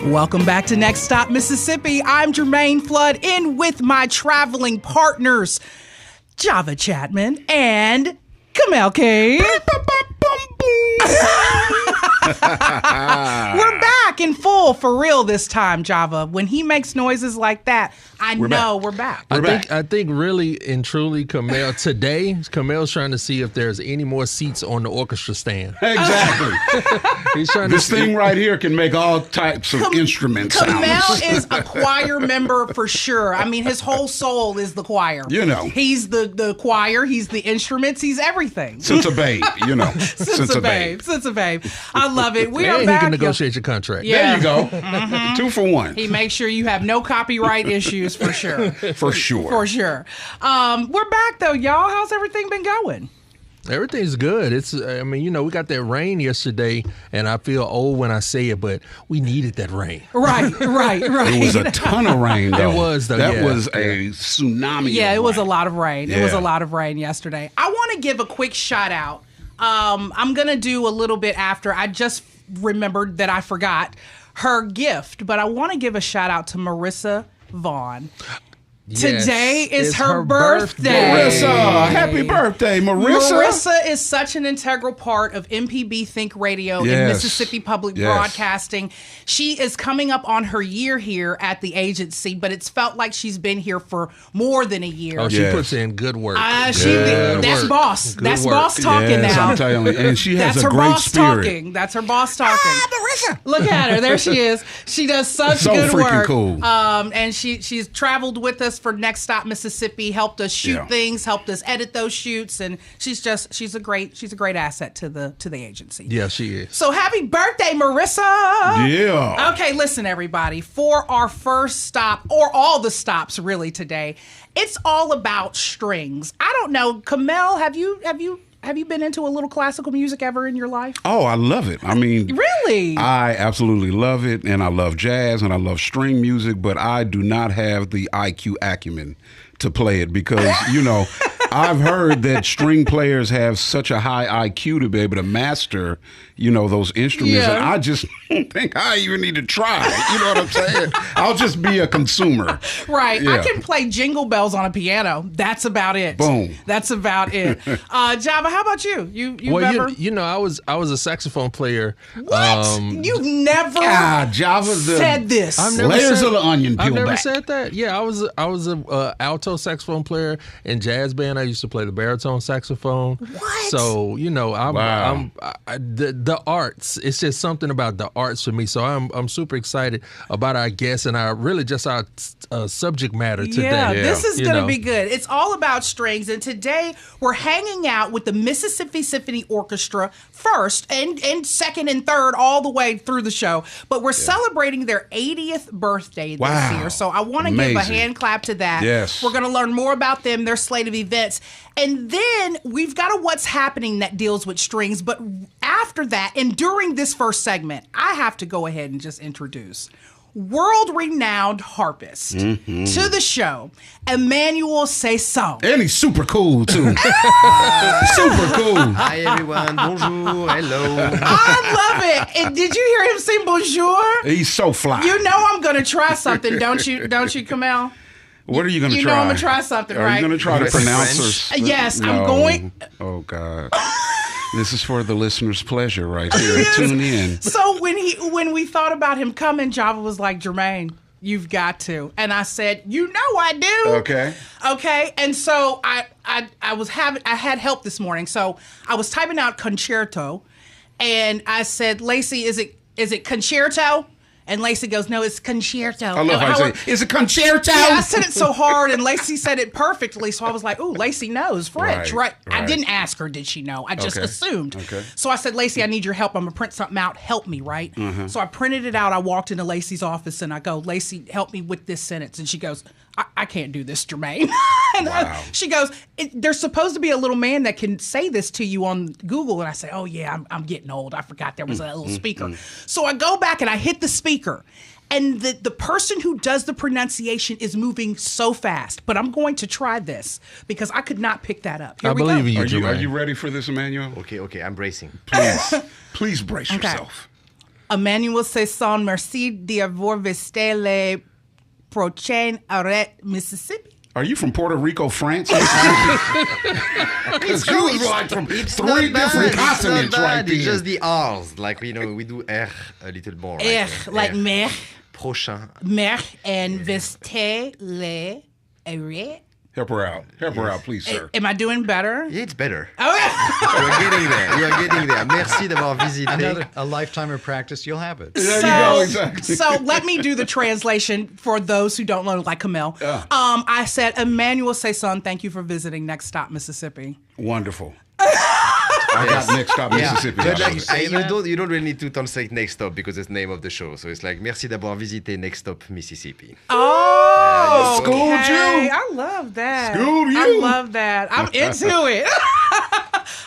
Welcome back to Next Stop Mississippi. I'm Jermaine Flood, in with my traveling partners, Java Chapman and Kamel Cave. We're back in full for real this time, Java. When he makes noises like that, we're back. I think really and truly, Kamel's trying to see if there's any more seats on the orchestra stand. Exactly. He's trying this thing right here can make all types of instrument sounds. Kamel is a choir member for sure. I mean, his whole soul is the choir. You know. He's the choir, he's the instruments, he's everything. Since a babe, you know. Since a babe. I love it. We are he back. can negotiate your contract. Yeah. There you go. Mm-hmm. 2 for 1. He makes sure you have no copyright issues for sure. For sure. We're back though, y'all. How's everything been going? Everything's good. We got that rain yesterday, and I feel old when I say it, but we needed that rain. Right. It was a ton of rain, though. It was, though. That was a tsunami. Yeah, it was a rain. lot of rain. Yeah. It was a lot of rain yesterday. I want to give a quick shout out. I'm going to do a little bit after. I just remembered that I forgot her gift, but I want to give a shout out to Marissa Vaughn. Yes, Today is it's her birthday. Marissa, happy birthday, Marissa. Marissa is such an integral part of MPB Think Radio and Mississippi Public Broadcasting. She is coming up on her year here at the agency, but it's felt like she's been here for more than a year. Oh, she puts in good work. That's boss. That's boss talking now. I'm telling you. And she has That's a her great boss spirit. talking. That's her boss talking. Marissa. Look at her. There she is. She does such So good freaking work. cool. And she's traveled with us for Next Stop Mississippi, helped us shoot things, helped us edit those shoots, and she's a great asset to the agency. Yeah, she is. So happy birthday, Marissa. Yeah. Okay, listen, everybody. For our first stop, or all the stops really today, it's all about strings. I don't know, Kamel, have you been into a little classical music ever in your life? Oh, I love it. I mean, really? I absolutely love it, and I love jazz, and I love string music, but I do not have the IQ acumen to play it because, I've heard that string players have such a high IQ to be able to master, those instruments, and I just don't think I even need to try. You know what I'm saying? I'll just be a consumer. Right. Yeah. I can play jingle bells on a piano. That's about it. Boom. That's about it. Java, how about you? You ever? I was a saxophone player. What? You've never said this. I've never Layers said, of the onion I've peel never back. said that. Yeah, I was a alto saxophone player in jazz band. I used to play the baritone saxophone. What? So the arts. It's just something about the arts for me. So I'm super excited about our guests and our subject matter today. Yeah, this is going to be good. It's all about strings, and today we're hanging out with the Mississippi Symphony Orchestra first and second and third all the way through the show. But we're celebrating their 80th birthday this year, so I want to give a hand clap to that. Yes. We're going to learn more about them, their slate of events, and then we've got a What's Happening that deals with strings. But after that, and during this first segment, I have to go ahead and just introduce world-renowned harpist to the show, Emmanuel Ceysson. And he's super cool, too. Super cool. Hi, everyone. Bonjour. Hello. I love it. And did you hear him sing bonjour? He's so fly. You know I'm going to try something, don't you, Kamel? What are you going to try? You know I'm going to try something, right? Are you going to try to pronounce her? Yes, No. I'm going. Oh, God. This is for the listener's pleasure right here. Yes. Tune in. So when we thought about him coming, Java was like, Jermaine, you've got to. And I said, I do. Okay. And so I had help this morning. So I was typing out concerto, and I said, Lacey, is it concerto? And Lacey goes, no, it's concerto. I love how you say, is it concerto? Yeah, I said it so hard, and Lacey said it perfectly. So I was like, ooh, Lacey knows French, right? I didn't ask her, did she know? I just assumed. Okay. So I said, Lacey, I need your help. I'm going to print something out. Help me, right? So I printed it out. I walked into Lacey's office, and I go, Lacey, help me with this sentence. And she goes, I can't do this, Jermaine. And she goes, there's supposed to be a little man that can say this to you on Google. And I say, oh, yeah, I'm getting old. I forgot there was a little speaker. So I go back and I hit the speaker. And the person who does the pronunciation is moving so fast. But I'm going to try this because I could not pick that up. Here I we believe go. in you, Are Jermaine. you ready for this, Emmanuel? Okay, I'm bracing. Please brace yourself. Emmanuel Ceysson, merci d'avoir visité les prochaines arrêts Mississippi. Are you from Puerto Rico, France? Because you was like from three different continents right there. It's just the R's. Like, we do R a little more. Like mer. Prochain. Mer and visiter les arrêts. Help her out, please, sir. Am I doing better? Yeah, it's better. Oh, yeah. You are getting there. Merci d'avoir visité. A lifetime of practice, you'll have it. There you go, exactly. So let me do the translation for those who don't know, like Camille. Yeah. I said, Emmanuel Ceysson, thank you for visiting Next Stop, Mississippi. Wonderful. I got Next Stop, Mississippi. But I love it. you don't really need to translate Next Stop because it's the name of the show. So it's like, merci d'avoir visité Next Stop, Mississippi. Oh, Schooled you. I love that. Schooled you. I love that. I'm into it.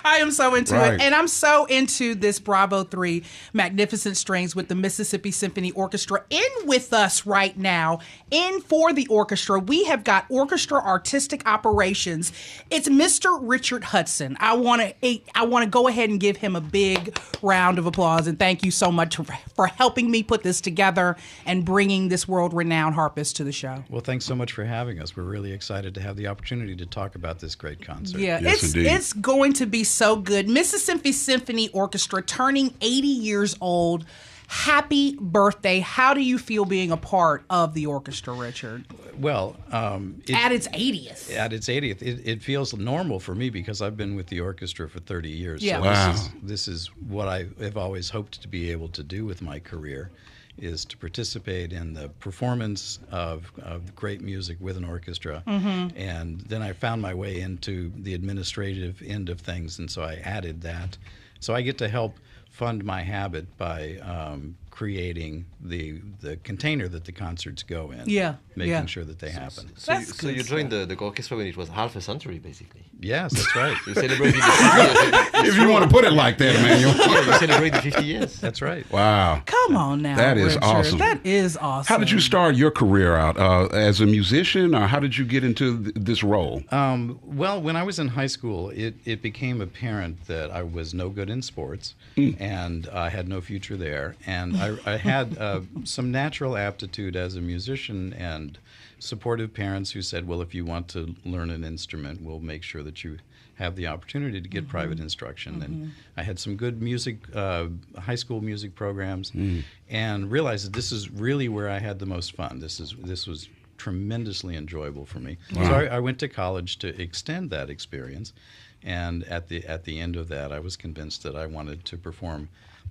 I am so into Right. it. And I'm so into this Bravo 3 Magnificent Strings with the Mississippi Symphony Orchestra. In with us right now, in for the orchestra, we have got Orchestra Artistic Operations. It's Mr. Richard Hudson. I want to go ahead and give him a big round of applause and thank you so much for helping me put this together and bringing this world-renowned harpist to the show. Well, thanks so much for having us. We're really excited to have the opportunity to talk about this great concert. Yeah, Yes, indeed. it's going to be so good. Mississippi Symphony Orchestra turning 80 years old. Happy birthday. How do you feel being a part of the orchestra, Richard? Well, At its 80th. At its 80th, it feels normal for me because I've been with the orchestra for 30 years. Yeah. So Wow. this is what I have always hoped to be able to do with my career, is to participate in the performance of great music with an orchestra. Mm-hmm. And then I found my way into the administrative end of things, and so I added that. So I get to help fund my habit by creating the container that the concerts go in. Yeah, Making yeah. sure that they happen. So you joined the orchestra when it was half a century, basically. Yes, that's right. You celebrated the 50 years. If you want to put it like that, Emmanuel. Yeah, you celebrated 50 years. That's right. Wow. Come on now, That is Richard. awesome. That is awesome. How did you start your career out? As a musician, or how did you get into this role? Well, when I was in high school, it became apparent that I was no good in sports, and I had no future there. And I had some natural aptitude as a musician and supportive parents who said, well, if you want to learn an instrument, we'll make sure that you have the opportunity to get private instruction. And I had some good music, high school music programs, and realized that this is really where I had the most fun. This was tremendously enjoyable for me. Wow. So I went to college to extend that experience, and at the end of that, I was convinced that I wanted to perform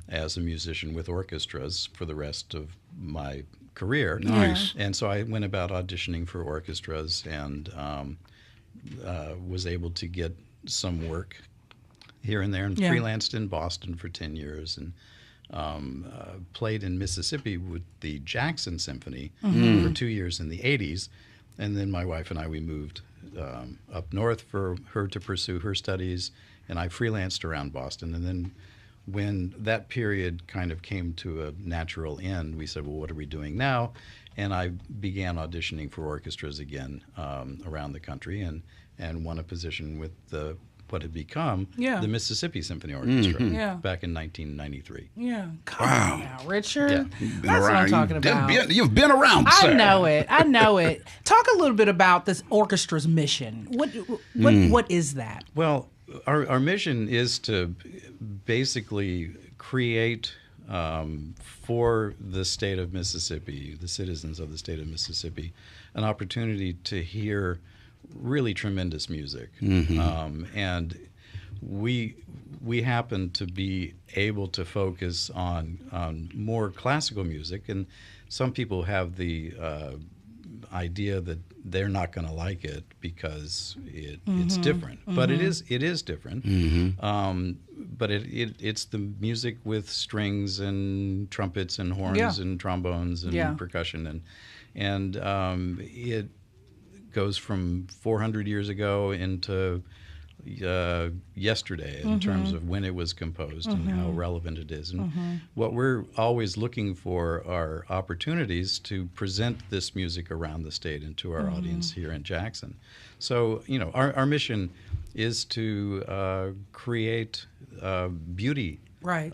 as a musician with orchestras for the rest of my career. Nice. And so I went about auditioning for orchestras and was able to get some work here and there, and freelanced in Boston for 10 years and played in Mississippi with the Jackson Symphony for 2 years in the 80s. And then my wife and I, we moved up north for her to pursue her studies, and I freelanced around Boston. And then when that period kind of came to a natural end, we said, well, what are we doing now? And I began auditioning for orchestras again around the country, and won a position with what had become the Mississippi Symphony Orchestra back in 1993. Yeah. Come on now, Richard. Yeah. That's what I'm talking about. You've been around, sir. I know it. Talk a little bit about this orchestra's mission. What is that? Well, our mission is to basically create for the state of Mississippi, the citizens of the state of Mississippi, an opportunity to hear really tremendous music. And we happen to be able to focus on more classical music, and some people have the idea that they're not going to like it because it's different, but it is different. But it's the music with strings and trumpets and horns and trombones and percussion, and it goes from 400 years ago into yesterday in terms of when it was composed and how relevant it is. And what we're always looking for are opportunities to present this music around the state and to our audience here in Jackson. So, our mission is to create beauty Right.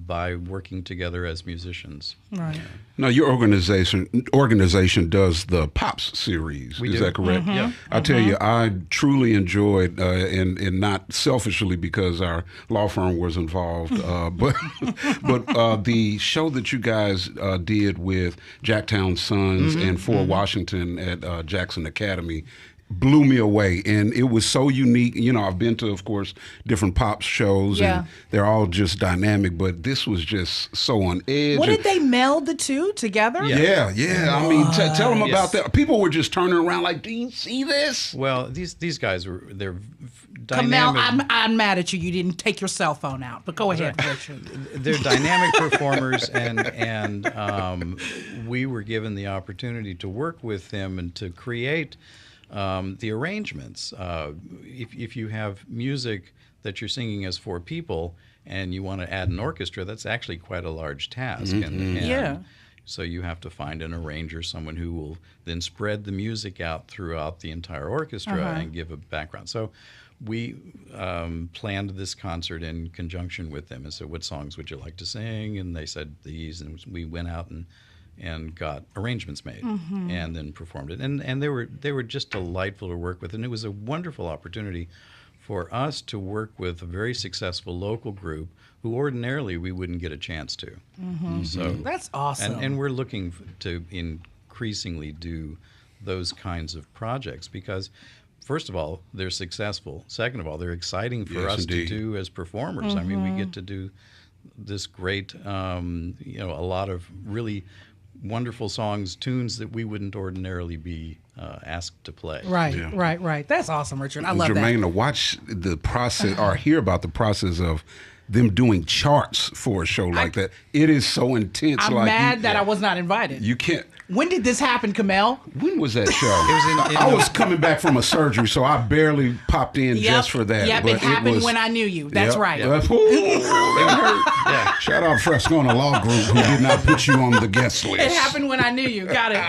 by working together as musicians. Right. Now, your organization does the Pops series. We Is do. that correct? Yeah. I tell you, I truly enjoyed, and not selfishly because our law firm was involved, but the show that you guys did with Jacktown Sons and For Washington at Jackson Academy blew me away, and it was so unique. You know, I've been to, of course, different pop shows, and they're all just dynamic, but this was just so on edge. What did they meld the two together? Yeah. I mean, tell them about that. People were just turning around like, "Do you see this?" Well, these guys they're Kamel, dynamic. I'm mad at you. You didn't take your cell phone out, but go ahead, Richard. They're dynamic performers, and we were given the opportunity to work with them and to create the arrangements. If you have music that you're singing as 4 people and you want to add an orchestra, that's actually quite a large task. And so you have to find an arranger, someone who will then spread the music out throughout the entire orchestra and give a background. So we planned this concert in conjunction with them and said, what songs would you like to sing? And they said these, and we went out and got arrangements made and then performed it. And they were just delightful to work with. And it was a wonderful opportunity for us to work with a very successful local group who ordinarily we wouldn't get a chance to. So That's awesome. And we're looking to increasingly do those kinds of projects because, first of all, they're successful. Second of all, they're exciting for us to do as performers. I mean, we get to do this great, a lot of really wonderful songs, tunes that we wouldn't ordinarily be asked to play. Right. That's awesome, Richard. I love Jermaine, that. to watch the process or hear about the process of them doing charts for a show like that, it is so intense. I'm mad that I was not invited. You can't. When did this happen, Kamel? When was that show? I was coming back from a surgery, so I barely popped in just for that. Yep, but it happened when I knew you. That's right. Shout out Frescona Law Group who did not put you on the guest list. It happened when I knew you. Got it.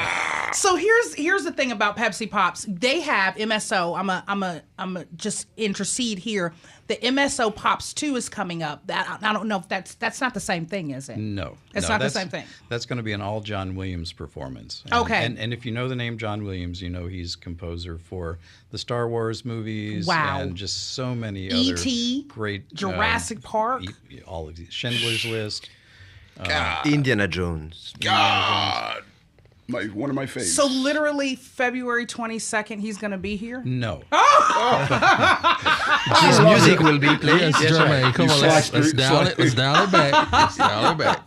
So here's the thing about Pepsi Pops. They have MSO. I'm a just intercede here. The MSO Pops 2 is coming up. That I don't know if that's not the same thing, is it? No. It's not the same thing. That's going to be an all John Williams performance. Okay. And if you know the name John Williams, you know he's composer for the Star Wars movies. Wow. And just so many E.T., other great Jurassic Park. all of these. Schindler's List. Indiana Jones. God. One of my favorites. So literally February 22nd, he's going to be here? No. His music will be played. Yes, Jermaine, come on, let's dial it. Let's dial it back. Let's dial it back.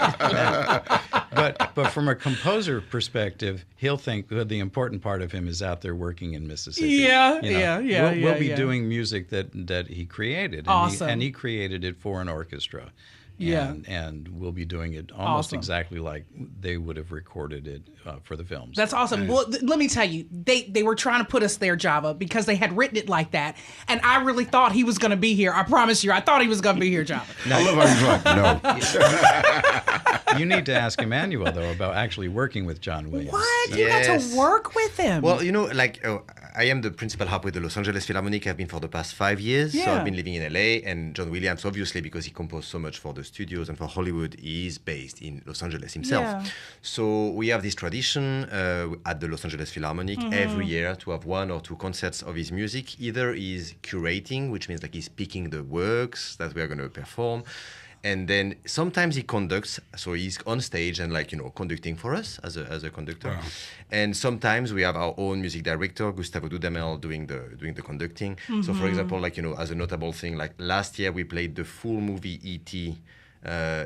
But from a composer perspective, he'll think the important part of him is out there working in Mississippi. Yeah. We'll be doing music that he created. And Awesome. and he created it for an orchestra. Yeah. And we'll be doing it almost Awesome. exactly like they would have recorded it for the films. That's awesome. Well, let me tell you, they were trying to put us there, Java, because they had written it like that, and I really thought he was going to be here. I promise you, I thought he was going to be here, Java. I love how he's like, no. You need to ask Emmanuel, though, about actually working with John Williams. What? You got Yes. to work with him? Well, I am the principal harp with the Los Angeles Philharmonic. I've been for the past 5 years. So Yeah. I've been living in LA. And John Williams, obviously, because he composed so much for the studios and for Hollywood, he is based in Los Angeles himself. Yeah. So we have this tradition at the Los Angeles Philharmonic every year to have 1 or 2 concerts of his music. Either he's curating, which means like he's picking the works that we are going to perform. And then sometimes he conducts, so he's on stage and conducting for us as a conductor. Wow. And sometimes we have our own music director, Gustavo Dudamel, doing the conducting. So for example, as a notable thing, like last year we played the full movie E.T.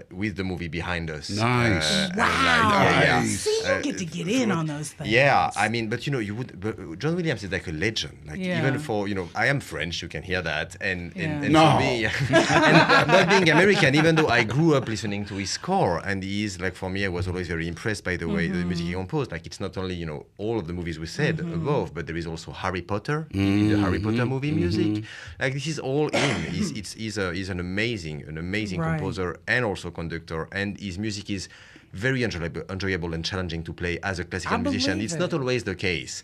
With the movie behind us. Nice. Wow. See, you get to get in on those things. Yeah, I mean, but John Williams is like a legend. Even for, I am French, you can hear that. And No. for me, and not being American, even though I grew up listening to his score, and he is, for me, I was always very impressed by the way the music he composed. It's not only, all of the movies we said above, but there is also Harry Potter, the Harry Potter movie music. This is all in. He's an amazing Right. composer and also conductor, and his music is very enjoyable and challenging to play as a classical musician. believe It's it. not always the case.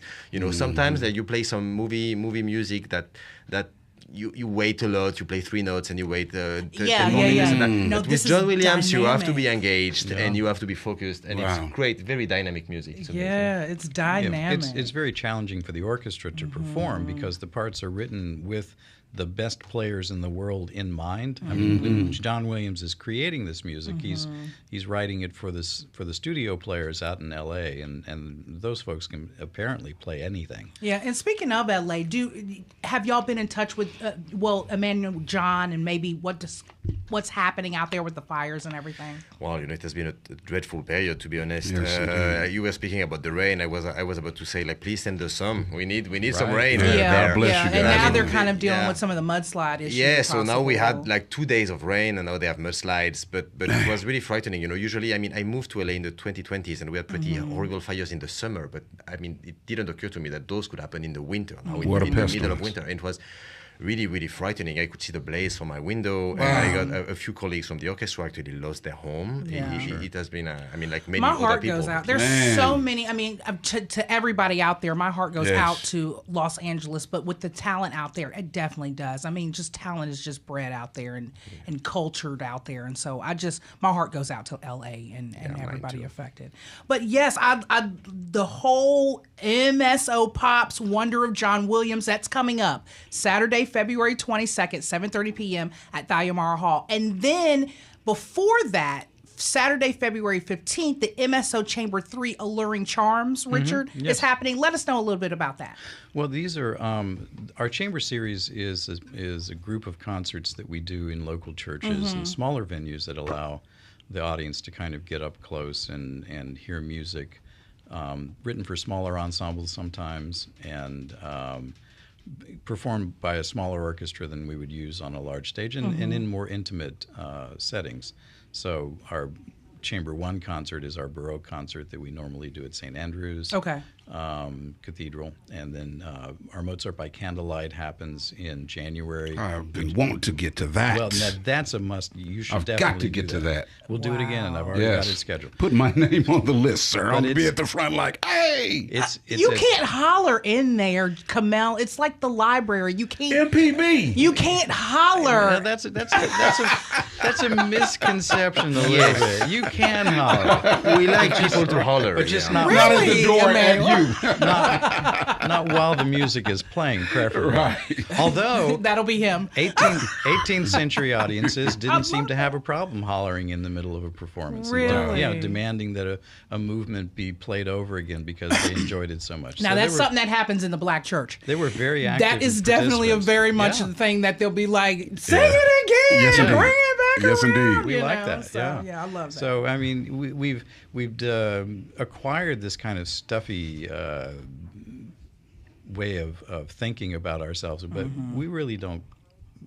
Sometimes you play some movie music that you wait a lot. You play 3 notes and you wait. Yeah. No, this with is John Williams, you have to dynamic. be engaged and you have to be focused, and it's great, very dynamic music. It's amazing. Yeah, it's dynamic. It's very challenging for the orchestra to perform because the parts are written with the best players in the world in mind. I mean, when John Williams is creating this music, he's writing it for the studio players out in L.A. and those folks can apparently play anything. Yeah, and speaking of LA, have y'all been in touch with Emmanuel, John, and maybe what's happening out there with the fires and everything? Well, it has been a dreadful period, to be honest. Yes, you were speaking about the rain. I was about to say, like, please send us some. We need some rain. Yeah. God bless you and guys. now they're kind of dealing with some of the mudslide issues. Yeah, so now we possible. had like 2 days of rain, and now they have mudslides. But it was really frightening. Usually, I mean, I moved to LA in the 2020s, and we had pretty horrible fires in the summer. But I mean, it didn't occur to me that those could happen in the winter. Now What a in the middle of pestilence. winter, and it was really, really frightening. I could see the blaze from my window, and I got a few colleagues from the orchestra actually lost their home. Yeah. It has been, like many My other heart people. goes out. There's Man. so many. I mean, to everybody out there, my heart goes Yes. out to Los Angeles. But with the talent out there, it definitely does. I mean, just talent is just bred out there and cultured out there. And so my heart goes out to L.A. and everybody affected. But yes, the whole MSO Pops Wonder of John Williams, that's coming up Saturday, February 22nd, 7:30 p.m. at Thalliamara Hall. And then before that, Saturday, February 15th, the MSO Chamber 3 Alluring Charms, Richard, is happening. Let us know a little bit about that. Well, these are our chamber series is a group of concerts that we do in local churches and smaller venues that allow the audience to kind of get up close and hear music written for smaller ensembles sometimes and performed by a smaller orchestra than we would use on a large stage and in more intimate settings. So our Chamber 1 concert is our Baroque concert that we normally do at St. Andrew's Cathedral. And then our Mozart by Candlelight happens in January. I've been wanting to get to that. Well, that's a must. You should I've definitely got to get do to that. We'll do it again, and I've already got it scheduled. Put my name on the list, sir. I'm going to be it's- at the front like, hey, You can't holler in there, Kamel. It's like the library. You can't. MPB. You can't holler. That's a misconception a little bit. You can holler. We like people to holler, but just yeah. not Not at the Really, door at Emmanuel? you. not while the music is playing, preferably. Right. Although That'll be him. 18th century audiences didn't seem to have a problem hollering in the middle of a performance. Really? Yeah, demanding that a movement be played over again because they enjoyed it so much. Now, So that's they were, something that happens in the black church. They were very active. That is definitely a participants. very much Yeah. a thing that they'll be like, sing it again, Yes, indeed. bring it back Yes, around. indeed. We you like know? that. So, yeah, I love that. So I mean, we've acquired this kind of stuffy way of thinking about ourselves, but we really don't.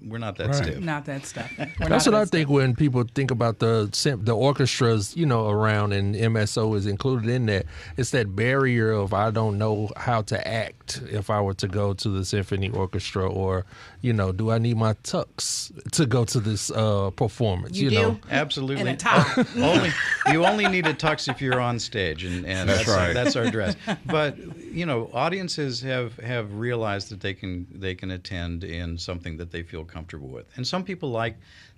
We're not that stiff. Not that stuff. That's what I think when people think about the orchestras, around and MSO is included in that. It's that barrier of I don't know how to act if I were to go to the symphony orchestra, or do I need my tux to go to this performance? You know, do? Absolutely. And a tie. You only need a tux if you're on stage, and That's right. That's our dress. But audiences have realized that they can attend in something that they feel comfortable with, and some people like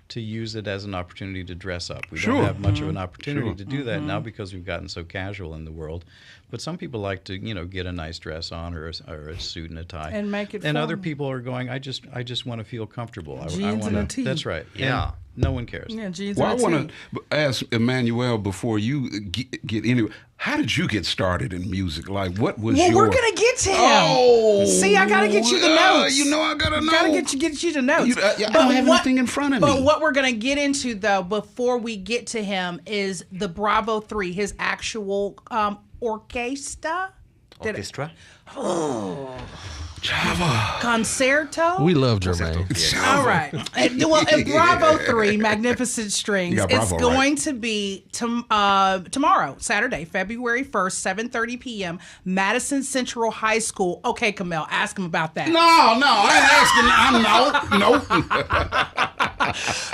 to use it as an opportunity to dress up. We Sure. don't have much of an opportunity to do that now because we've gotten so casual in the world. But some people like to, get a nice dress on or a suit and a tie, And make it And other fun. people are going, I just want to feel comfortable. I Jeans and wanna, a tee. That's right. Yeah. And no one cares. Yeah, jeans Well, I and a want tee. to ask Emmanuel before you get into it. How did you get started in music? Like, what was Well, your... we're gonna get to him. Oh, See, I gotta get you the notes. I gotta know. Gotta get you the notes. I don't have anything in front of me. But what we're gonna get into though, before we get to him, is the Bravo 3, his actual orchestra. Orchestra? Concerto. we love Jermaine. All right. And Bravo 3, Magnificent Strings, Yeah, it's Bravo, going to be tomorrow, Saturday, February 1st, 7:30 p.m., Madison Central High School. Okay, Kamel, ask him about that. No, I ain't asking. No.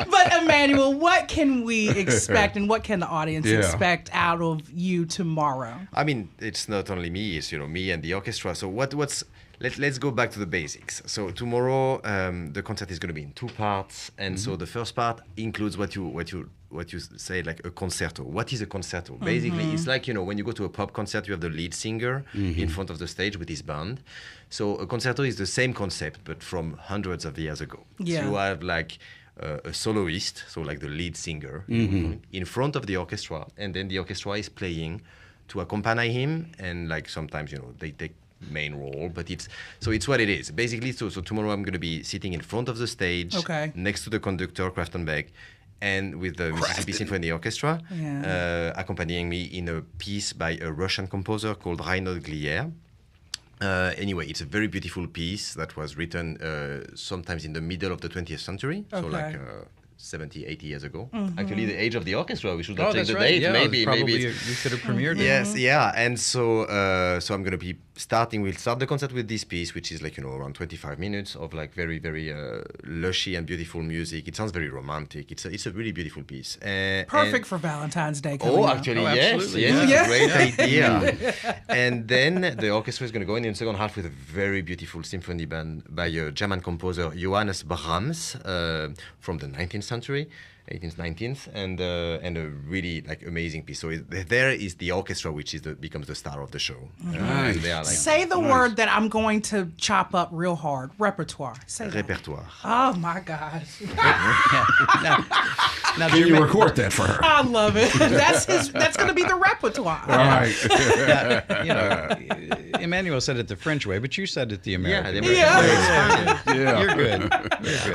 But Emmanuel, what can we expect and what can the audience Yeah. expect out of you tomorrow? I mean, it's not only me; it's me and the orchestra. So let's go back to the basics. So tomorrow, the concert is going to be in two parts, and so the first part includes what you say, like a concerto. What is a concerto? Basically, it's like when you go to a pop concert, you have the lead singer in front of the stage with his band. So a concerto is the same concept, but from hundreds of years ago. Yeah. So you have like a soloist, so like the lead singer, in front of the orchestra, and then the orchestra is playing to accompany him, and like sometimes they take main role, but it's what it is basically. So tomorrow I'm going to be sitting in front of the stage, next to the conductor Kraftenbeck, and with the Mississippi Symphony Orchestra, accompanying me in a piece by a Russian composer called Reinhold Glier. Anyway, it's a very beautiful piece that was written sometimes in the middle of the 20th century, so like 70, 80 years ago. Actually, the age of the orchestra, we should have checked the date. Yeah, maybe you could have premiered it. Yes, yeah. And so I'm going to be we'll start the concert with this piece, which is like, around 25 minutes of like very, very lushy and beautiful music. It sounds very romantic. It's a really beautiful piece. Perfect for Valentine's Day coming up. Actually, Oh, yes. absolutely. It's Yeah. a great idea. And then the orchestra is going to go in the second half with a very beautiful symphony band by a German composer, Johannes Brahms, from the 19th century. 18th, 19th, and a really like amazing piece. So there is the orchestra, which becomes the star of the show. Nice. They are like Say the word that I'm going to chop up real hard. Repertoire. Say that. repertoire. Oh my gosh. Now, Can you record that for her? I love it. That's going to be the repertoire. All right. Emmanuel said it the French way, but you said it the American the way. American Yeah. Yeah. You're good.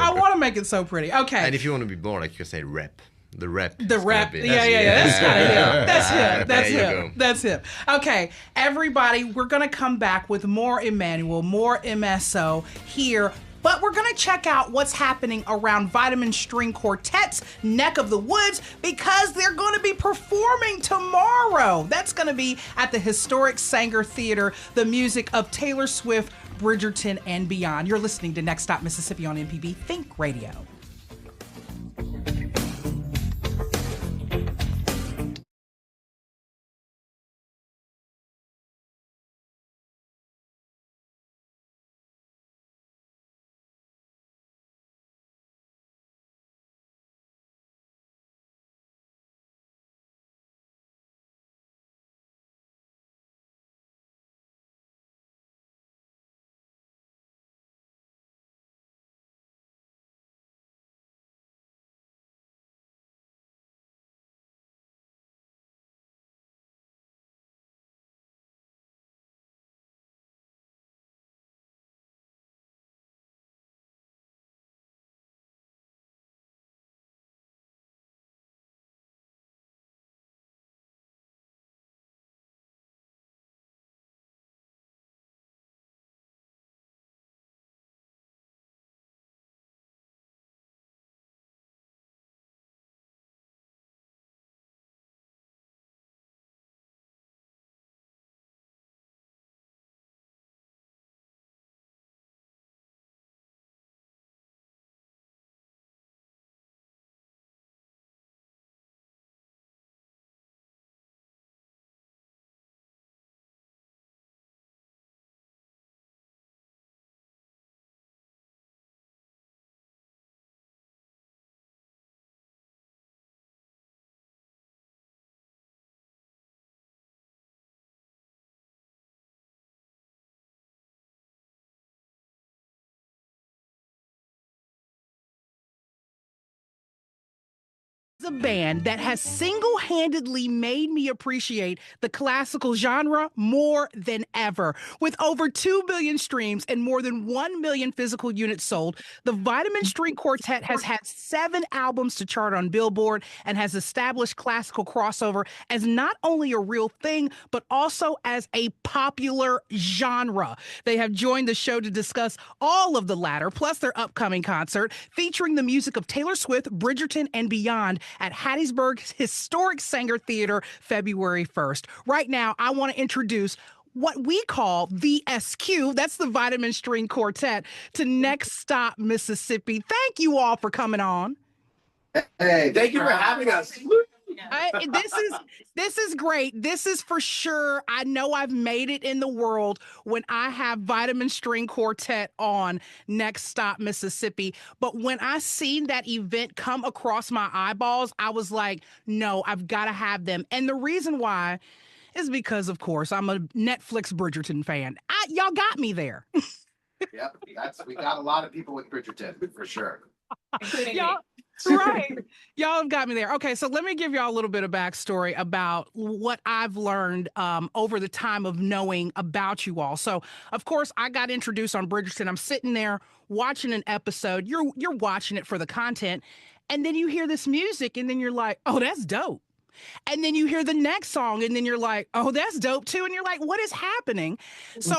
I want to make it so pretty. Okay. And if you want to be more, like you can say rep. The rep. The is rep. gonna be- Yeah. That's kind of him. That's him. There That's you him. go. That's him. Okay, everybody, we're going to come back with more Emmanuel, more MSO here. But we're going to check out what's happening around Vitamin String Quartet's neck of the woods because they're going to be performing tomorrow. That's going to be at the historic Saenger Theater, the music of Taylor Swift, Bridgerton, and Beyond. You're listening to Next Stop Mississippi on MPB Think Radio. A band that has single-handedly made me appreciate the classical genre more than ever. With over 2 billion streams and more than 1 million physical units sold, the Vitamin String Quartet has had 7 albums to chart on Billboard and has established classical crossover as not only a real thing, but also as a popular genre. They have joined the show to discuss all of the latter, plus their upcoming concert featuring the music of Taylor Swift, Bridgerton, and Beyond at Hattiesburg's historic Saenger Theater, February 1st. Right now, I want to introduce what we call the SQ, that's the Vitamin String Quartet, to Next Stop Mississippi. Thank you all for coming on. Hey, thank you for having us. This is great. This is for sure. I know I've made it in the world when I have Vitamin String Quartet on Next Stop Mississippi. But when I seen that event come across my eyeballs, I was like, no, I've got to have them. And the reason why is because, of course, I'm a Netflix Bridgerton fan. Y'all got me there. Yep, we got a lot of people with Bridgerton for sure. Y'all, right. Y'all have got me there. Okay, so let me give y'all a little bit of backstory about what I've learned over the time of knowing about you all. So, of course, I got introduced on Bridgerton. I'm sitting there watching an episode. You're watching it for the content, and then you hear this music, and then you're like, oh, that's dope. And then you hear the next song, and then you're like, oh, that's dope too. And you're like, what is happening? So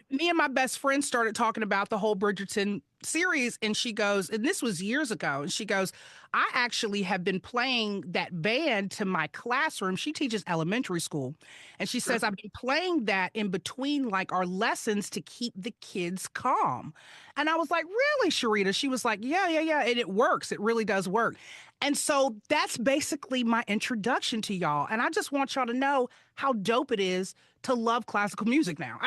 me and my best friend started talking about the whole Bridgerton series, and she goes, and this was years ago, and she goes, I actually have been playing that band to my classroom. She teaches elementary school. And she says, I've been playing that in between like our lessons to keep the kids calm. And I was like, really, Sharita? She was like, yeah. And it works. It really does work. And so that's basically my introduction to y'all. And I just want y'all to know how dope it is to love classical music now.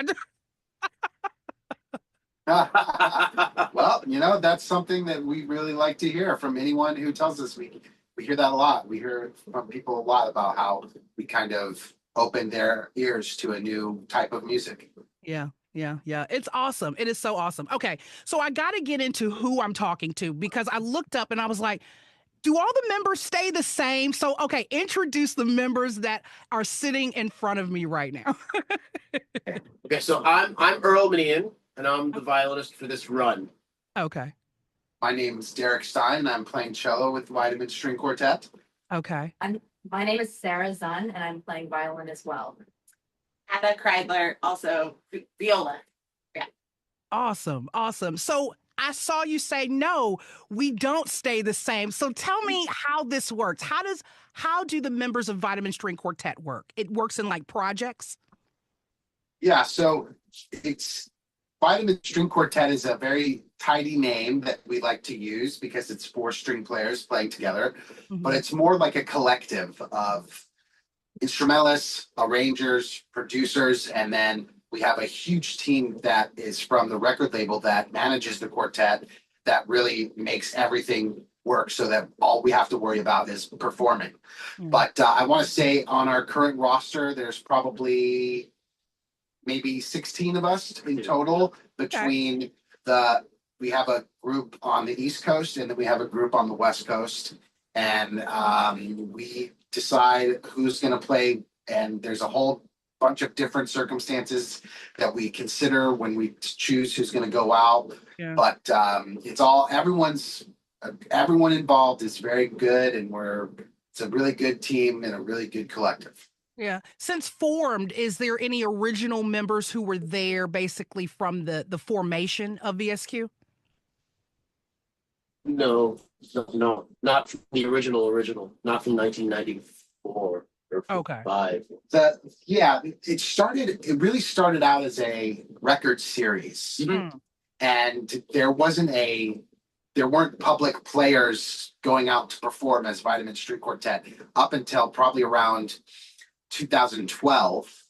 Well, that's something that we really like to hear from anyone who tells us. We hear that a lot. We hear from people a lot about how we kind of open their ears to a new type of music. Yeah. It's awesome. It is so awesome. Okay, so I got to get into who I'm talking to because I looked up and I was like, do all the members stay the same? So, okay, introduce the members that are sitting in front of me right now. Okay, so I'm Earl Manian, and I'm the violinist for this run. Okay. My name is Derek Stein, and I'm playing cello with Vitamin String Quartet. Okay. My name is Sarah Zunn, and I'm playing violin as well. Anna Kreidler, also viola. Yeah. Awesome. So I saw you say, no, we don't stay the same. So tell me how this works. How do the members of Vitamin String Quartet work? It works in like projects? Yeah, so it's Vitamin String Quartet is a very tidy name that we like to use because it's 4 string players playing together, but it's more like a collective of instrumentalists, arrangers, producers, and then we have a huge team that is from the record label that manages the quartet that really makes everything work so that all we have to worry about is performing. But I want to say on our current roster, there's probably maybe 16 of us in total between we have a group on the East Coast and then we have a group on the West Coast. And we decide who's going to play. And there's a whole bunch of different circumstances that we consider when we choose who's going to go out. Yeah. But it's all everyone involved is very good, and it's a really good team and a really good collective. Yeah. Since formed, is there any original members who were there basically from the formation of VSQ? No, not from the original, not from 1994 or 5. It really started out as a record series, and there weren't public players going out to perform as Vitamin String Quartet up until probably around 2012,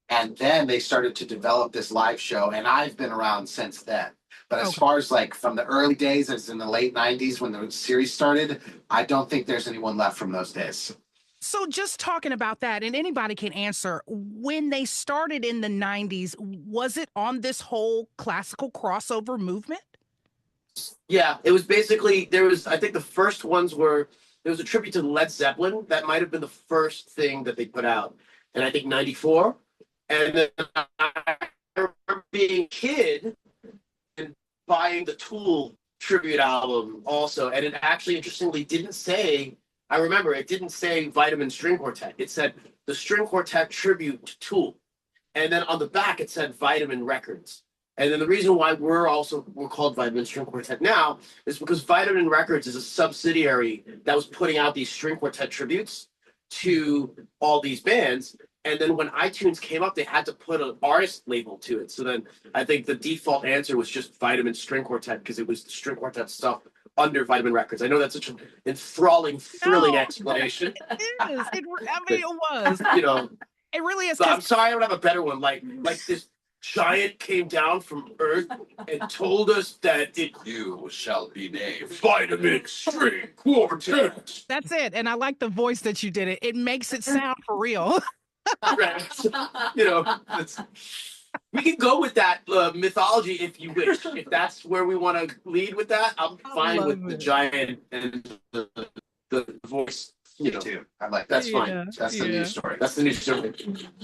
and then they started to develop this live show, and I've been around since then. But as far as like from the early days, as in the late 90s when the series started, I don't think there's anyone left from those days. So just talking about that, and anybody can answer, when they started in the 90s, was it on this whole classical crossover movement? Yeah, it was basically, I think the first ones there was a tribute to Led Zeppelin. That might have been the first thing that they put out. And I think 94. And then I remember being a kid and buying the Tool tribute album also. And it actually, interestingly, didn't say Vitamin String Quartet. It said the String Quartet tribute to Tool. And then on the back, it said Vitamin Records. And then the reason why we're called Vitamin String Quartet now is because Vitamin Records is a subsidiary that was putting out these string quartet tributes to all these bands. And then when iTunes came up, they had to put an artist label to it. So then I think the default answer was just Vitamin String Quartet because it was the string quartet stuff under Vitamin Records. I know that's such an enthralling, thrilling explanation. It is. It was. You know, It really is. but I'm sorry I don't have a better one. Like this giant came down from Earth and told us that you shall be named Vitamin String Quartet. That's it. And I like the voice that you did it. It makes it sound for real. You know, we can go with that mythology if you wish. If that's where we want to lead with that, I'm fine with the giant and the voice. You know, too. I like that's fine. That's the new story. That's the new story.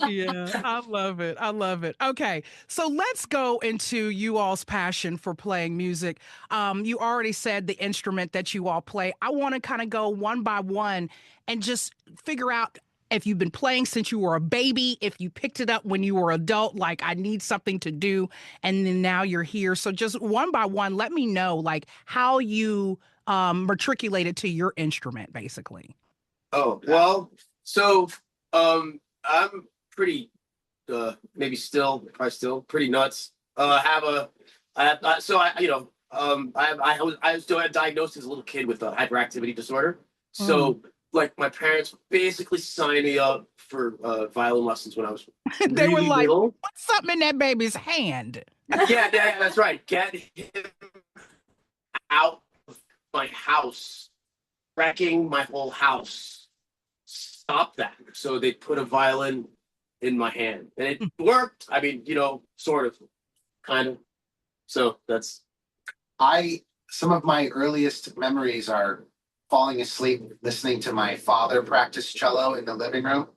Yeah, I love it. I love it. Okay, so let's go into you all's passion for playing music. You already said the instrument that you all play. I want to kind of go one by one and just figure out if you've been playing since you were a baby, if you picked it up when you were adult, like I need something to do, and then now you're here. So just one by one, let me know like how you matriculated to your instrument, basically. Oh, well, so I'm pretty probably still pretty nuts. I was diagnosed as a little kid with a hyperactivity disorder. So like my parents basically signed me up for violin lessons when I was They were really like, little. "What's something in that baby's hand?" Yeah, that's right. Get him out of my house, wrecking my whole house. Stop that. So they put a violin in my hand, and it worked. I mean, you know, sort of, kind of. So that's. Some of my earliest memories are falling asleep listening to my father practice cello in the living room,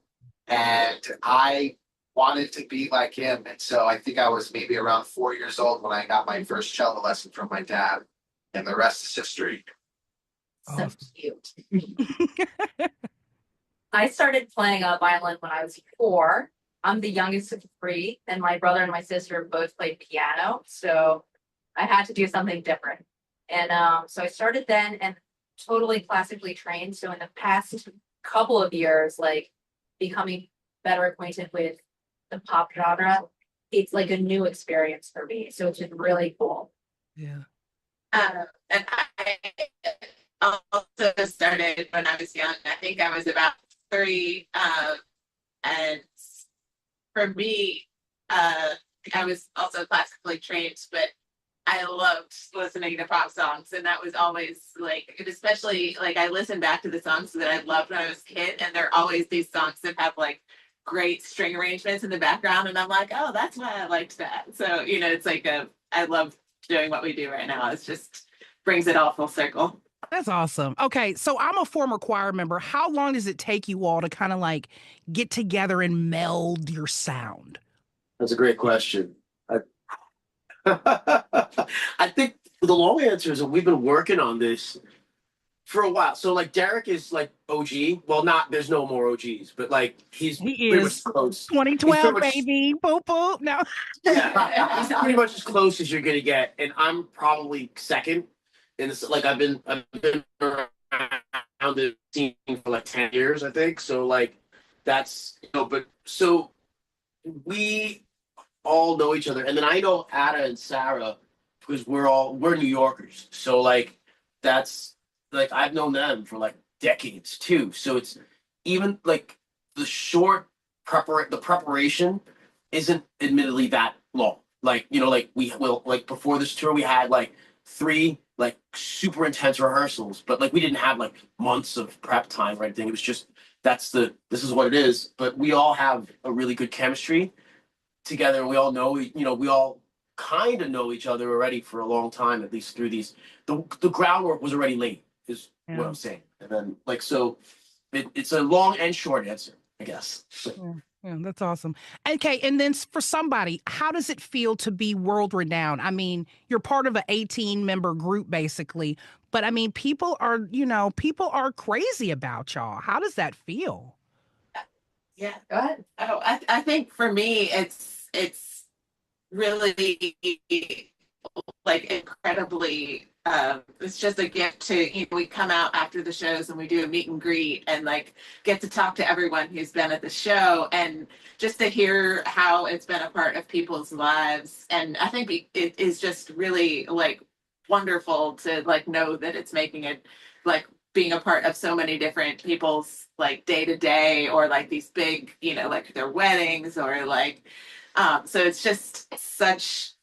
and I wanted to be like him. And so I think I was maybe around 4 years old when I got my first cello lesson from my dad, and the rest is history. So cute. I started playing violin when I was 4. I'm the youngest of 3, and my brother and my sister both played piano, so I had to do something different. And so I started then and totally classically trained. So in the past couple of years, like becoming better acquainted with the pop genre, it's like a new experience for me. So it's been really cool. Yeah. And I also started when I was young. I think I was about 3. And for me, I was also classically trained, but I loved listening to pop songs. And that was always like, and especially like I listen back to the songs that I loved when I was a kid. And they're always these songs that have like great string arrangements in the background. And I'm like, oh, that's why I liked that. So, you know, it's like I love doing what we do right now. It's just brings it all full circle. That's awesome. Okay, so I'm a former choir member. How long does it take you all to kind of like get together and meld your sound? That's a great question. I think the long answer is that we've been working on this for a while. So like Derek is like OG. Well, there's no more OGs, but like he pretty is much close. 2012, baby. Boop, boop. No. Yeah, he's pretty much as close as you're gonna get, and I'm probably second. And it's like I've been around the scene for like 10 years, I think. So like that's but so we all know each other, and then I know Ada and Sarah because we're New Yorkers. So like that's like I've known them for like decades too. So it's even like the preparation isn't admittedly that long. Like like we will like before this tour we had like 3 like super intense rehearsals, but like we didn't have like months of prep time or anything. It was just this is what it is. But we all have a really good chemistry together. We all know we all kind of know each other already for a long time, at least through these. The groundwork was already laid, is what I'm saying. And then like so, it's a long and short answer, I guess. Yeah, that's awesome. Okay, and then for somebody, how does it feel to be world renowned? I mean, you're part of an 18-member group, basically, but I mean, people are crazy about y'all. How does that feel? Yeah, go ahead. Oh, I think for me, it's really like incredibly. It's just a gift to we come out after the shows and we do a meet and greet and like get to talk to everyone who's been at the show and just to hear how it's been a part of people's lives. And I think it is just really like wonderful to like know that it's making it like being a part of so many different people's like day to day, or like these big, you know, like their weddings, or like so it's just such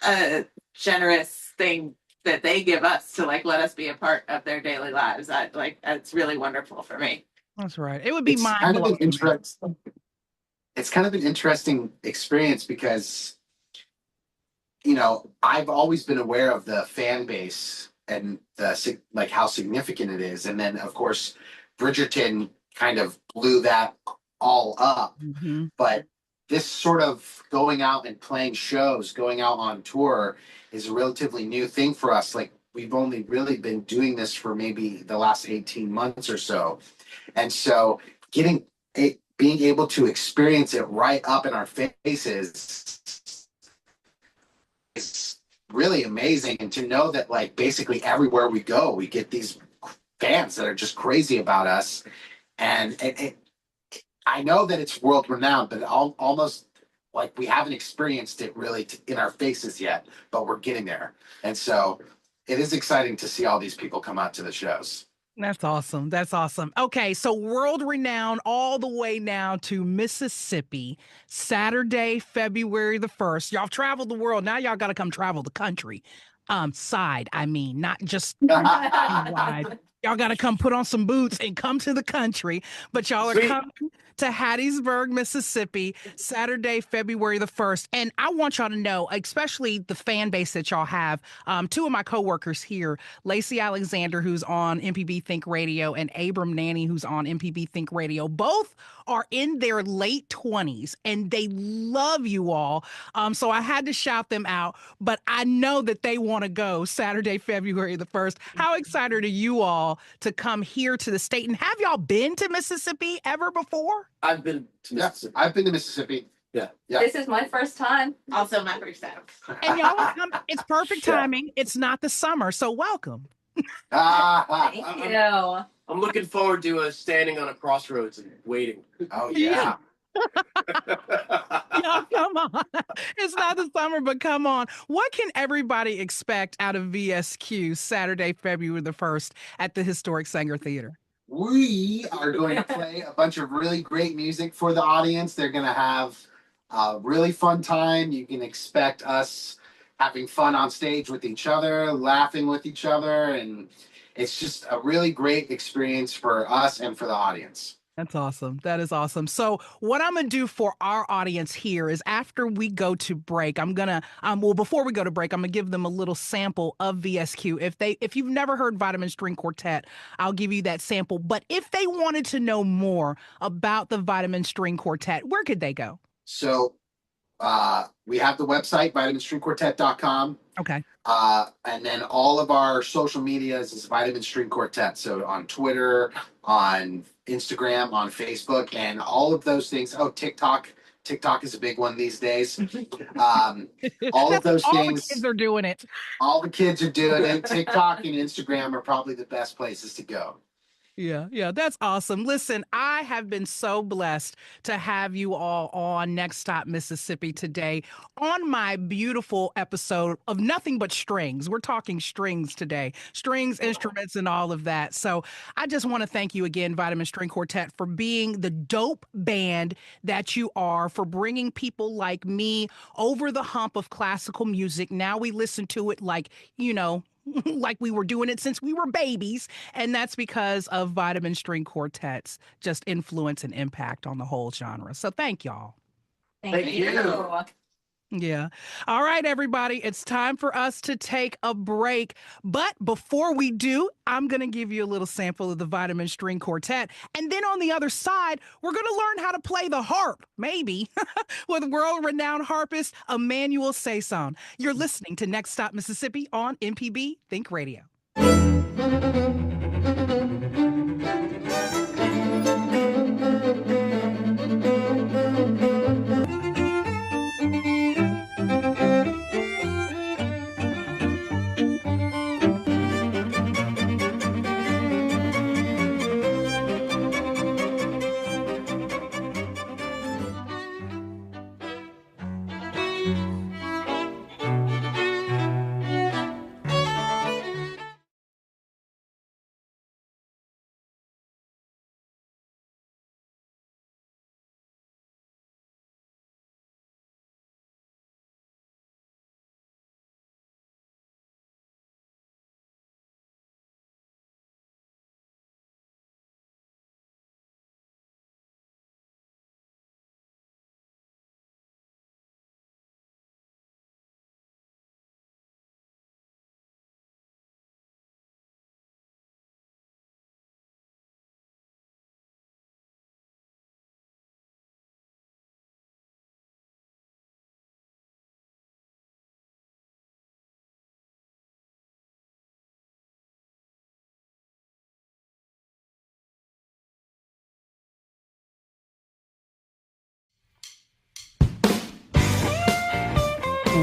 a generous thing that they give us to like let us be a part of their daily lives. I like it's really wonderful for me. That's right. It would be It's mind kind of an blowing. interesting. It's kind of an interesting experience because, you know, I've always been aware of the fan base and the like how significant it is, and then of course, Bridgerton kind of blew that all up. Mm-hmm. But this sort of going out and playing shows, going out on tour, is a relatively new thing for us. Like we've only really been doing this for maybe the last 18 months or so, and so being able to experience it right up in our faces is really amazing. And to know that like basically everywhere we go, we get these fans that are just crazy about us. And I know that it's world renowned, but almost like we haven't experienced it really in our faces yet, but we're getting there. And so it is exciting to see all these people come out to the shows. That's awesome. That's awesome. Okay, so world renowned all the way now to Mississippi, Saturday, February the 1st. Y'all traveled the world. Now y'all got to come travel the country. I mean, not just wide. Y'all got to come put on some boots and come to the country. But y'all are coming to Hattiesburg, Mississippi, Saturday, February the 1st. And I want y'all to know, especially the fan base that y'all have, two of my coworkers here, Lacey Alexander, who's on MPB Think Radio, and Abram Nanny, who's on MPB Think Radio, both are in their late 20s and they love you all. So I had to shout them out, but I know that they want to go Saturday, February the 1st. How excited are you all to come here to the state? And have y'all been to Mississippi ever before? I've been to Mississippi. I've been to Mississippi. Yeah. This is my first time. Also my first time. And y'all will come. It's perfect timing. It's not the summer, so welcome. Thank you. I'm looking forward to standing on a crossroads and waiting. Oh yeah. Y'all, come on. It's not the summer, but come on. What can everybody expect out of VSQ Saturday, February the 1st at the historic Saenger Theater? We are going to play a bunch of really great music for the audience. They're going to have a really fun time. You can expect us having fun on stage with each other, laughing with each other, and it's just a really great experience for us and for the audience. That's awesome. That is awesome. So what I'm going to do for our audience here is after we go to break, I'm going to, before we go to break, I'm going to give them a little sample of VSQ. If you've never heard Vitamin String Quartet, I'll give you that sample. But if they wanted to know more about the Vitamin String Quartet, where could they go? So we have the website, vitaminstringquartet.com. Okay. And then all of our social medias is Vitamin String Quartet. So on Twitter, on Instagram, on Facebook, and all of those things. Oh, TikTok. TikTok is a big one these days. All of those all things. The kids are doing it. All the kids are doing it. TikTok and Instagram are probably the best places to go. Yeah, that's awesome. Listen, I have been so blessed to have you all on Next Stop Mississippi today on my beautiful episode of Nothing But Strings. We're talking strings today, strings, instruments, and all of that. So I just want to thank you again, Vitamin String Quartet, for being the dope band that you are, for bringing people like me over the hump of classical music. Now we listen to it like, like we were doing it since we were babies. And that's because of Vitamin String Quartet's just influence and impact on the whole genre. So thank y'all. Thank you. Yeah. All right, everybody. It's time for us to take a break. But before we do, I'm going to give you a little sample of the Vitamin String Quartet. And then on the other side, we're going to learn how to play the harp, maybe, with world-renowned harpist Emmanuel Ceysson. You're listening to Next Stop Mississippi on MPB Think Radio.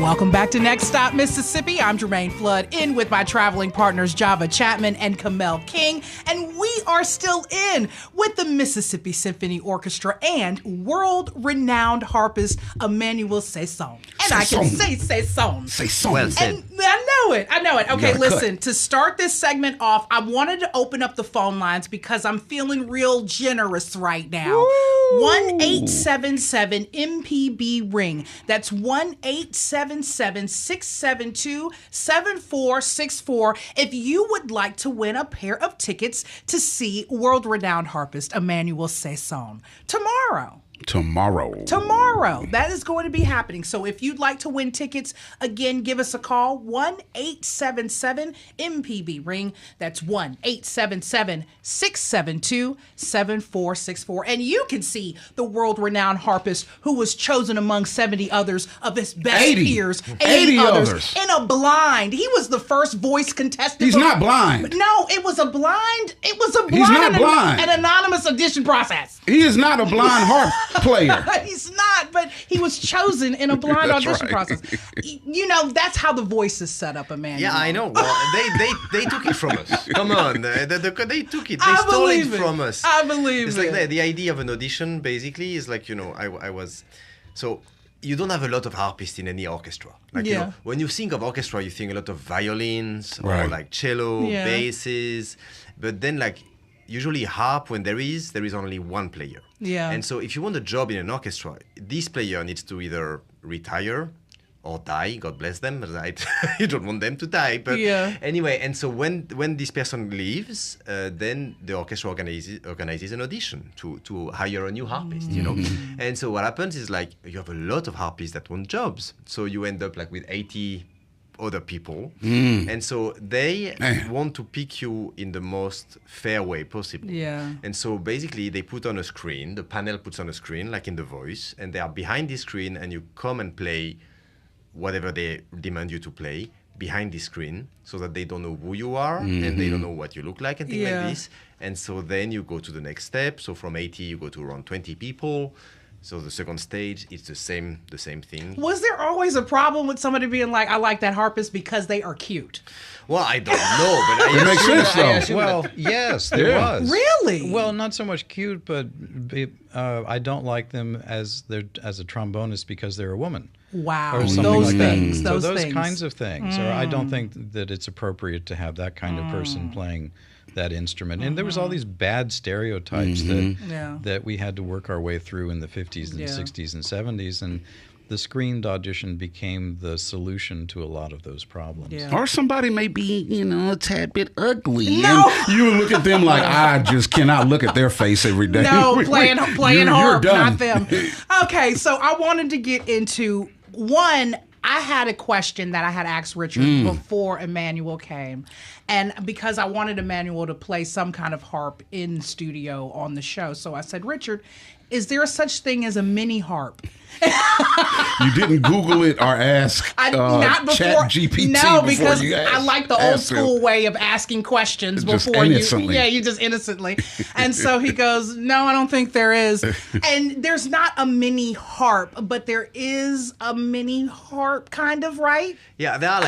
Welcome back to Next Stop Mississippi. I'm Jermaine Flood, in with my traveling partners Java Chapman and Kamel King, and we are still in with the Mississippi Symphony Orchestra and world-renowned harpist Emmanuel Ceysson. And I can say Ceysson. Ceysson. Well said. And I know it. Okay, gotta listen, to start this segment off, I wanted to open up the phone lines because I'm feeling real generous right now. 1-877-MPB-RING. That's 1-877-672-7464 if you would like to win a pair of tickets to see world-renowned harpist Emmanuel Ceysson tomorrow. Tomorrow. That is going to be happening. So if you'd like to win tickets, again, give us a call, 1-877-MPB-RING. That's 1-877-672-7464. And you can see the world-renowned harpist who was chosen among 70 others of his best peers. 80 others. In a blind. He was the first voice contestant. He's not blind. No, it was a blind. He's not blind. An anonymous audition process. He is not a blind harp player. He's not, but he was chosen in a blind audition process. You know, that's how the voice is set up, Emmanuel. Yeah, I know. Well, they took it from us. Come on, they took it. They stole it from us. I believe it's it. Like the idea of an audition, basically, is like, I was so. You don't have a lot of harpists in any orchestra. Like, when you think of orchestra, you think a lot of violins or like cello, basses. But then, like, usually harp, when there is only one player. Yeah. And so if you want a job in an orchestra, this player needs to either retire or die. God bless them, right? You don't want them to die. But anyway, and so when this person leaves, then the orchestra organizes an audition to hire a new harpist, you know? And so what happens is, like, you have a lot of harpists that want jobs. So you end up like with 80 other people, and so they want to pick you in the most fair way possible. And so basically they put on a screen, the panel puts on a screen like in The Voice, and they are behind the screen, and you come and play whatever they demand you to play behind the screen, so that they don't know who you are and they don't know what you look like and things like this. And so then you go to the next step. So from 80 you go to around 20 people. So the second stage, it's the same thing. Was there always a problem with somebody being like, I like that harpist because they are cute? Well, I don't know, but it makes sense, though. Well, yes, there was. Really? Well, not so much cute, but I don't like them as a trombonist because they're a woman. Wow. Or something those like things. That. Those things. Kinds of things. Or I don't think that it's appropriate to have that kind of person playing that instrument. And there was all these bad stereotypes that we had to work our way through in the 50s and 60s and 70s. And the screened audition became the solution to a lot of those problems. Or somebody may be, a tad bit ugly. No. And you look at them like, I just cannot look at their face every day. No, playing harp, not them. Okay, so I wanted to get into one. I had a question that I had asked Richard before Emmanuel came. And because I wanted Emmanuel to play some kind of harp in studio on the show. So I said, Richard, is there such thing as a mini harp? You didn't Google it or ask ChatGPT? No, because I like the old school way of asking questions before you. Yeah, you just innocently. And so he goes, no, I don't think there is. And there's not a mini harp, but there is a mini harp, kind of, right? Yeah, there are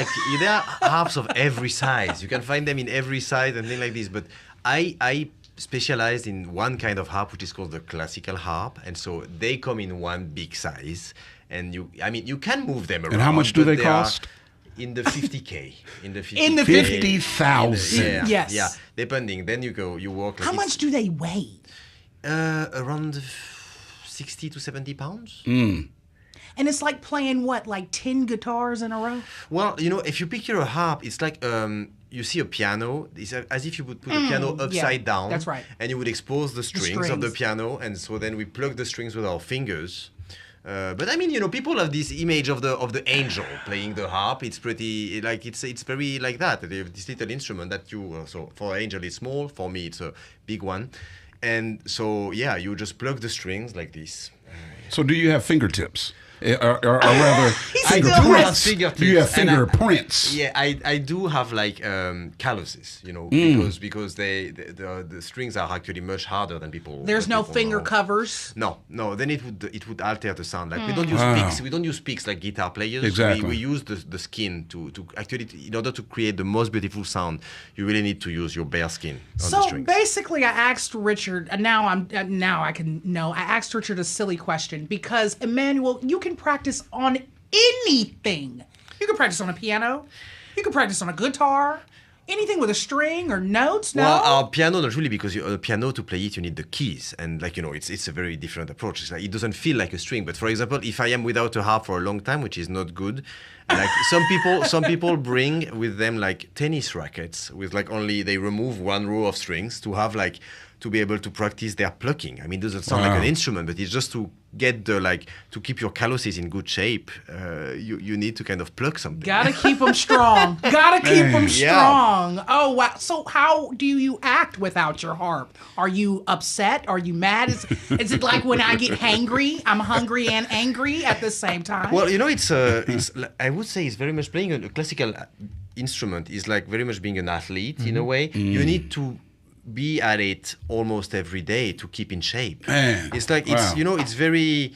harps of every size. You can find them in every size and things like this. But I specialized in one kind of harp, which is called the classical harp, and so they come in one big size, and you can move them around. And how much do they cost? In the 50K. In the 50,000. Yes. Yeah, depending. Then you walk. How much do they weigh? Around 60 to 70 pounds. And it's like playing what, like 10 guitars in a row? Well, if you picture a harp, it's like you see a piano. It's as if you would put a piano upside down. That's right. And you would expose the strings of the piano, and so then we plug the strings with our fingers. But people have this image of the angel playing the harp. It's pretty it's very like that. They have this little instrument that so for angel it's small. For me it's a big one, and so you just plug the strings like this. So do you have fingertips? or rather, I do have fingertips. You have fingerprints. Yeah, I do have like calluses, you know, because the strings are actually much harder than people. There's no finger know. covers. No. Then it would alter the sound. Like we don't use picks. We don't use picks like guitar players. Exactly. We use the skin to actually, in order to create the most beautiful sound, you really need to use your bare skin on the So strings. basically, I asked Richard. I asked Richard a silly question because Emmanuel, you can practice on anything. You can practice on a piano. You can practice on a guitar. Anything with a string or notes. No. Well, piano not really, because a piano, to play it you need the keys, and like, you know, it's a very different approach. It's like, it doesn't feel like a string. But for example, if I am without a harp for a long time, which is not good, like some people bring with them like tennis rackets with like only they remove one row of strings to have like to be able to practice their plucking. I mean, it doesn't sound like an instrument, but it's just to get the like to keep your calluses in good shape. You need to kind of pluck something. Gotta keep them strong. Gotta keep them strong. Oh wow! So how do you act without your harp? Are you upset? Are you mad? Is it like when I get hangry? I'm hungry and angry at the same time. Well, you know, it's I would say it's very much playing a classical instrument is like very much being an athlete in a way. You need to be at it almost every day to keep in shape. It's like it's you know it's very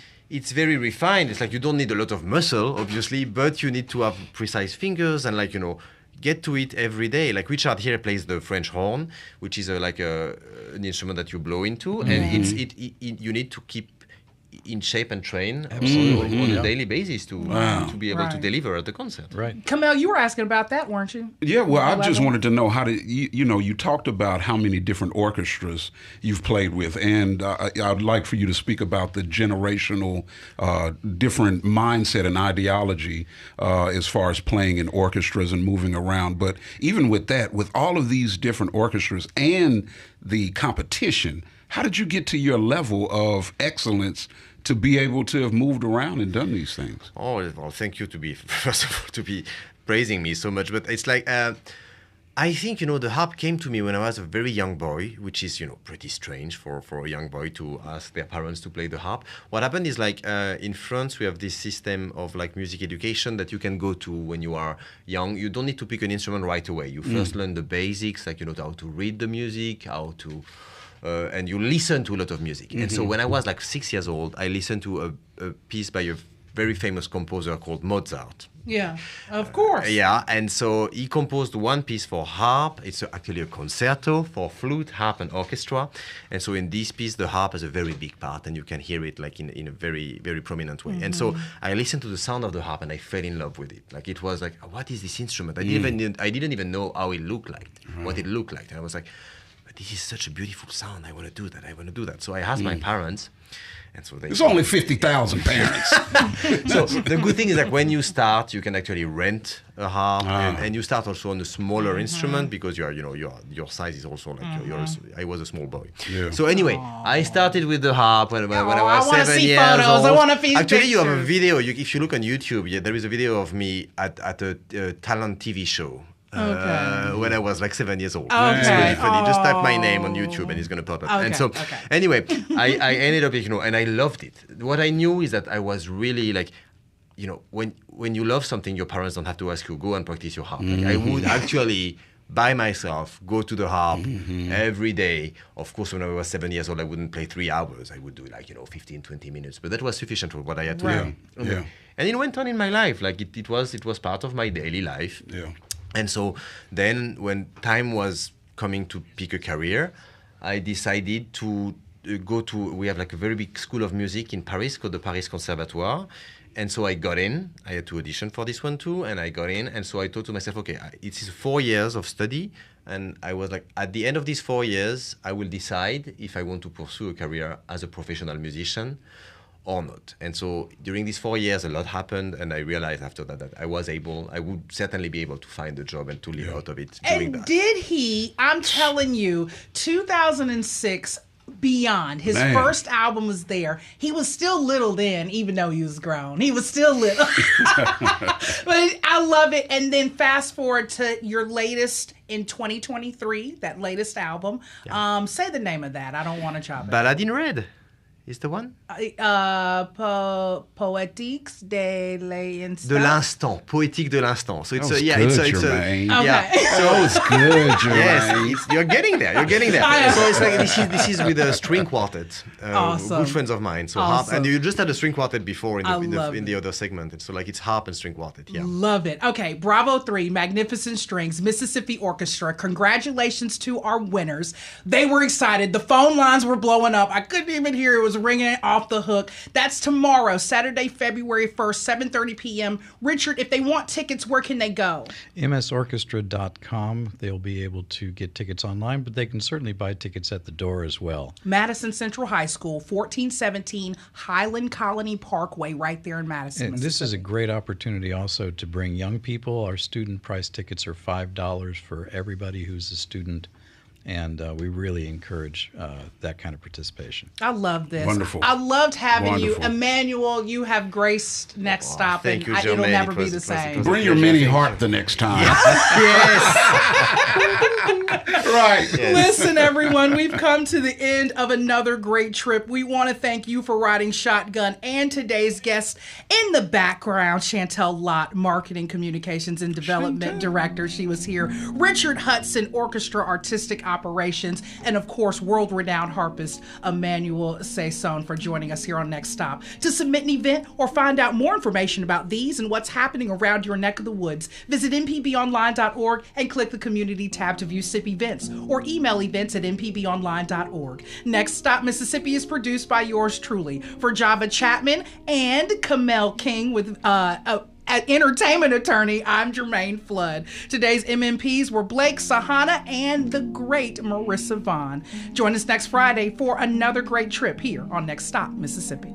refined. It's like you don't need a lot of muscle, obviously, but you need to have precise fingers and like, you know, get to it every day. Like Richard here plays the French horn, which is an instrument that you blow into, and you need to keep in shape and train on a daily basis to be able to deliver at the concert. Right. Kamel, you were asking about that, weren't you? Yeah, well, I just wanted to know how to, you talked about how many different orchestras you've played with, and I'd like for you to speak about the generational different mindset and ideology as far as playing in orchestras and moving around. But even with that, with all of these different orchestras and the competition, how did you get to your level of excellence to be able to have moved around and done these things? Oh, well, thank you first of all, to be praising me so much. But it's like, I think, the harp came to me when I was a very young boy, which is, pretty strange for a young boy to ask their parents to play the harp. What happened is like, in France, we have this system of like music education that you can go to when you are young. You don't need to pick an instrument right away. You first learn the basics, like, how to read the music, how to... and you listen to a lot of music. And so when I was like 6 years old, I listened to a piece by a very famous composer called Mozart. Yeah, of course. And so he composed one piece for harp. It's actually a concerto for flute, harp, and orchestra. And so in this piece, the harp has a very big part, and you can hear it like in a very, very prominent way. And so I listened to the sound of the harp, and I fell in love with it. Like it was like, what is this instrument? I didn't even know how it looked like, what it looked like. And I was like, this is such a beautiful sound. I want to do that. So I asked my parents, and so there's only 50,000 parents. So the good thing is that when you start, you can actually rent a harp, and you start also on a smaller instrument because your size is also like I was a small boy. Yeah. So anyway, I started with the harp when I was 7 years old. I want to see Actually, pictures. you have a video. If you look on YouTube, there is a video of me at a talent TV show. When I was like 7 years old. Okay. It's really funny. Just type my name on YouTube and it's going to pop up. And so, anyway, I ended up, and I loved it. What I knew is that I was really like, when you love something, your parents don't have to ask you, go and practice your harp. Like, I would actually, by myself, go to the harp every day. Of course, when I was 7 years old, I wouldn't play 3 hours. I would do like, 15, 20 minutes. But that was sufficient for what I had to do. Yeah. And it went on in my life. Like it was part of my daily life. Yeah. And so then when time was coming to pick a career, I decided to we have like a very big school of music in Paris called the Paris Conservatoire. And so I got in. I had to audition for this one too, and I got in. And so I thought to myself, okay, it is 4 years of study. And I was like, at the end of these 4 years, I will decide if I want to pursue a career as a professional musician or not. And so during these 4 years, a lot happened, and I realized after that I would certainly be able to find a job and to live out of it doing that. Did he, I'm telling you, 2006 Beyond, his first album was there. He was still little then, even though he was grown. He was still little. But I love it. And then fast forward to your latest in 2023, that latest album. Yeah. Say the name of that. I don't want to chop it. Ballad in Red. is the one? Poétiques de l'instant. De l'instant, poétique de l'instant. So it's That was yeah, good, it's Jermaine. yeah. That was good, Jermaine. Yes, you're getting there. You're getting there. So it's like this is with a string quartet. Awesome. Good friends of mine. So harp, Awesome. and you just had a string quartet before in love the other segment. And so like it's harp and string quartet. Yeah. Love it. Okay, Bravo 3, Magnificent Strings, Mississippi Orchestra. Congratulations to our winners. They were excited. The phone lines were blowing up. I couldn't even hear it was ringing off the hook. That's tomorrow, Saturday, February 1st, 7:30 p.m. Richard, if they want tickets, where can they go? msorchestra.com. They'll be able to get tickets online, but they can certainly buy tickets at the door as well. Madison Central High School, 1417 Highland Colony Parkway, right there in Madison. And this is a great opportunity also to bring young people. Our student price tickets are $5 for everybody who's a student. And we really encourage that kind of participation. I love this. Wonderful. I loved having Wonderful. you. Emmanuel, you have graced Next Stop. thank you, it'll Jermaine. never It be was- the it was- it same. was- Bring your Pleasure, mini thank harp you. the next time. Yes. Right. Listen, everyone, we've come to the end of another great trip. We want to thank you for riding shotgun and today's guest in the background, Chantel Lott, Marketing, Communications, and Development Director. She was here. Richard Hudson, Orchestra Artistic Operations, and of course, world-renowned harpist Emmanuel Ceysson for joining us here on Next Stop. To submit an event or find out more information about these and what's happening around your neck of the woods, visit mpbonline.org and click the community tab to view SIP events or email events at mpbonline.org. Next Stop Mississippi is produced by yours truly. For Java Chapman and Kamel King with entertainment attorney, I'm Jermaine Flood. Today's MMPs were Blake Sahana and the great Marissa Vaughn. Join us next Friday for another great trip here on Next Stop Mississippi.